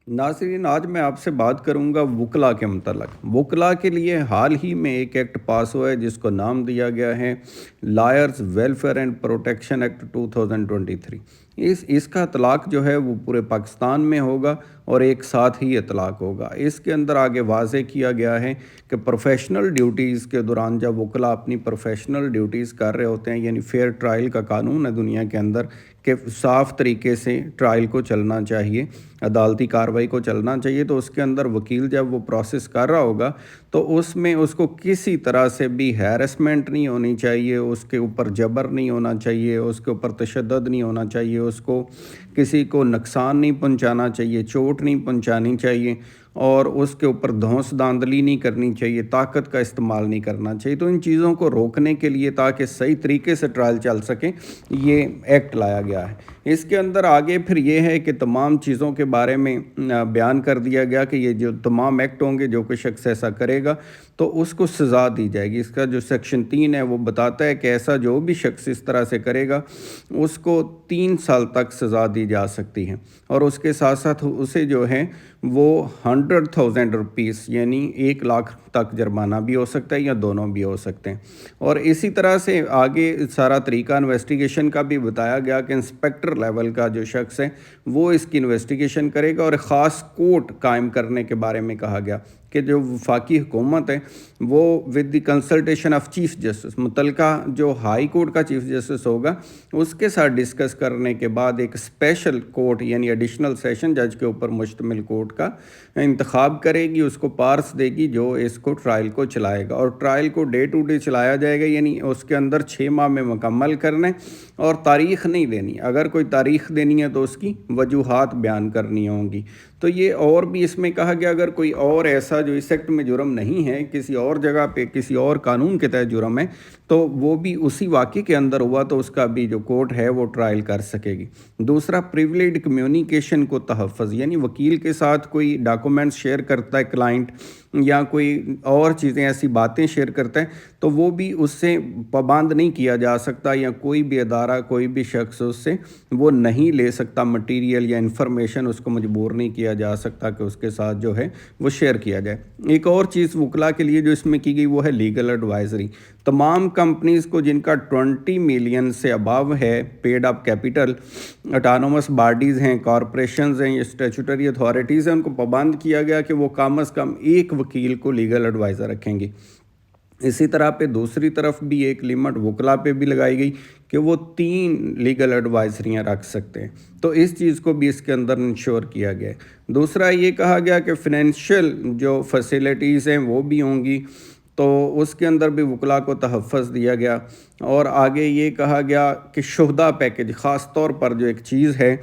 नाज़रीन, आज मैं आपसे बात करूंगा वकला के मतलब। वकला के लिए हाल ही में एक एक्ट पास हुआ है जिसको नाम दिया गया है lawyers welfare and protection act 2023। इसका इतलाक़ जो है वो पूरे पाकिस्तान में होगा और एक साथ ही इतलाक़ होगा। इसके अंदर आगे वाज़े किया गया है कि प्रोफेशनल ड्यूटीज़ के दौरान जब वकला अपनी प्रोफेशनल ड्यूटीज़ कर रहे होते हैं, यानी फेयर ट्रायल का कानून है दुनिया के अंदर कि साफ़ तरीके से ट्रायल को चलना चाहिए, अदालती कार्रवाई को चलना चाहिए, तो उसके अंदर वकील जब वो प्रोसेस कर रहा होगा तो उसमें उसको किसी तरह से भी हैरेसमेंट नहीं होनी चाहिए, उसके ऊपर जबर नहीं होना चाहिए, उसके ऊपर तशद्दुद नहीं होना चाहिए, उसको किसी को नुकसान नहीं पहुंचाना चाहिए, चोट नहीं पहुंचानी चाहिए और उसके ऊपर धौंस धांधली नहीं करनी चाहिए, ताकत का इस्तेमाल नहीं करना चाहिए। तो इन चीज़ों को रोकने के लिए ताकि सही तरीके से ट्रायल चल सके, ये एक्ट लाया गया है। इसके अंदर आगे फिर ये है कि तमाम चीज़ों के बारे में बयान कर दिया गया कि ये जो तमाम एक्ट होंगे, जो कोई शख्स ऐसा करेगा तो उसको सज़ा दी जाएगी। इसका जो सेक्शन 3 है वो बताता है कि ऐसा जो भी शख्स इस तरह से करेगा उसको 3 साल तक सज़ा दी जा सकती है और उसके साथ साथ उसे जो है वो 100,000 रुपीस यानी 1 लाख तक जुर्माना भी हो सकता है या दोनों भी हो सकते हैं। और इसी तरह से आगे सारा तरीका इन्वेस्टिगेशन का भी बताया गया कि इंस्पेक्टर लेवल का जो शख्स है वो इसकी इन्वेस्टिगेशन करेगा और ख़ास कोर्ट कायम करने के बारे में कहा गया कि जो वफाकी हुकूमत है वो with the consultation of chief justice, मुतलका जो हाई कोर्ट का चीफ जस्टिस होगा उसके साथ डिस्कस करने के बाद एक स्पेशल कोर्ट यानी एडिशनल सेशन जज के ऊपर मुश्तमिल कोर्ट का इंतखाब करेगी, उसको पार्स देगी जो इसको ट्रायल को चलाएगा। और ट्रायल को डे टू डे चलाया जाएगा, यानी उसके अंदर 6 माह में मुकम्मल करना है और तारीख़ नहीं देनी। अगर कोई तारीख़ देनी है तो उसकी वजूहात बयान करनी होंगी। तो ये और भी इसमें कहा गया अगर कोई और ऐसा जो इस एक्ट में जुर्म नहीं है, किसी और जगह पे किसी और कानून के तहत जुर्म है, तो वो भी उसी वाक़े के अंदर हुआ तो उसका भी जो कोर्ट है वो ट्रायल कर सकेगी। दूसरा, प्रिविलेज्ड कम्युनिकेशन को तहफ़्फ़ुज़, यानी वकील के साथ कोई डॉक्यूमेंट्स शेयर करता है क्लाइंट या कोई और चीज़ें ऐसी बातें शेयर करता है तो वो भी उससे पाबंद नहीं किया जा सकता या कोई भी अदारा कोई भी शख्स उससे वो नहीं ले सकता मटेरियल या इन्फॉर्मेशन, उसको मजबूर नहीं किया जा सकता कि उसके साथ जो है वो शेयर किया जाए। एक और चीज़ वकला के लिए जो इसमें की गई वो है लीगल एडवाइजरी। तमाम कंपनीज़ को जिनका 20 मिलियन से अबव है paid up capital, autonomous bodies हैं, कॉरपोरेशंस हैं, स्टैट्यूटरी अथॉरिटीज़ हैं, उनको पाबंद किया गया कि वो कम अज़ कम एक वकील को लीगल एडवाइज़र रखेंगे। इसी तरह पे दूसरी तरफ भी एक लिमिट वकला पे भी लगाई गई कि वो 3 लीगल एडवाइजरियाँ रख सकते हैं। तो इस चीज़ को भी इसके अंदर इंश्योर किया गया है। दूसरा ये कहा गया कि फ़ाइनेंशियल जो फैसिलिटीज़ हैं वो भी होंगी, तो उसके अंदर भी वकला को तहफ़्फ़ुज़ दिया गया। और आगे ये कहा गया कि शुहदा पैकेज, ख़ास तौर पर जो एक चीज़ है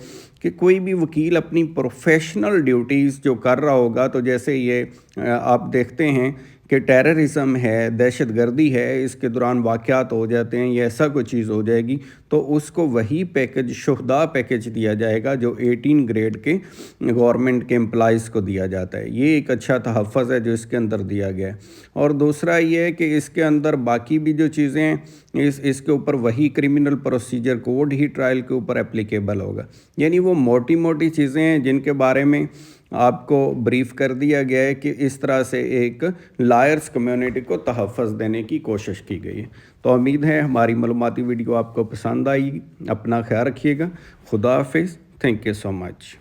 कि कोई भी वकील अपनी प्रोफेशनल ड्यूटीज़ जो कर रहा होगा, तो जैसे ये आप देखते हैं कि टेररिज्म है, दहशतगर्दी है, इसके दौरान वाक़यात हो जाते हैं या ऐसा कोई चीज़ हो जाएगी तो उसको वही पैकेज शुहदा पैकेज दिया जाएगा जो 18 ग्रेड के गवर्नमेंट के एम्प्लॉइज़ को दिया जाता है। ये एक अच्छा तहफ़्फ़ुज़ है जो इसके अंदर दिया गया है। और दूसरा ये है कि इसके अंदर बाकी भी जो चीज़ें हैं इसके ऊपर वही क्रिमिनल प्रोसीजर कोड ही ट्रायल के ऊपर एप्लीकेबल होगा। यानी वो मोटी मोटी चीज़ें हैं जिनके बारे में आपको ब्रीफ कर दिया गया है कि इस तरह से एक लायर्स कम्युनिटी को तहफ़्फ़ुज़ देने की कोशिश की गई है। तो उम्मीद है हमारी मालूमाती वीडियो आपको पसंद आई। अपना ख्याल रखिएगा। खुदा हाफ़िज़। Thank you so much.